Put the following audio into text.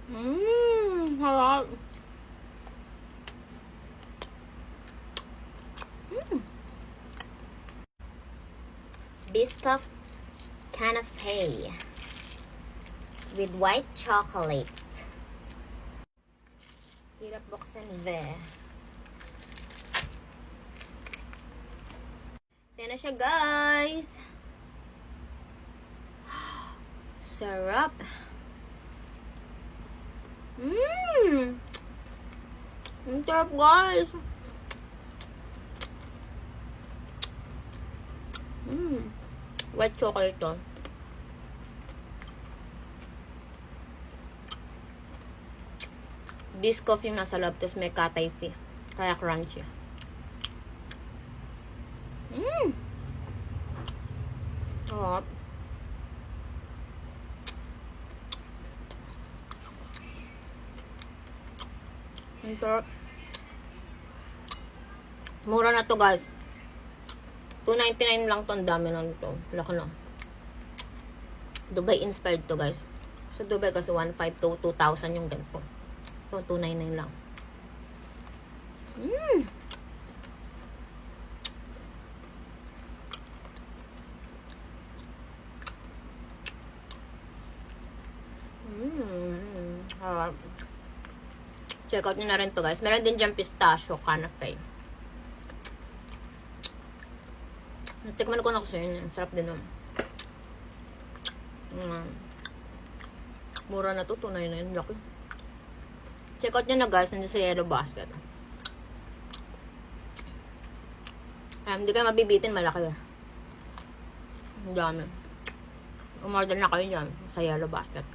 Harap. Biscoff Canapé with white chocolate. Hirap buksan, be. Yan na siya, guys. Sarap. Ang sarap, guys. White chocolate to. Biscoff yung nasa loob, tapos may katay fee. Kaya crunchy. Sarap. Ang sarap. Mura na to, guys. $2.99 lang to. Ang dami na nito. Laki na. Dubai inspired to, guys. Sa Dubai kasi 1,500 to 2,000 yung ganito. So, $2.99 lang. Check out nyo na rin to, guys. Meron din dyan pistachio canapé. Natikman ko na kasi yun. Sarap din naman. Mura na to. $2.99. Laki. Check out nyo na, guys. Nandun sa Yellow Basket. Hindi kayo mabibitin. Malaki. Ang dami. Umorder na kayo dyan sa Yellow Basket.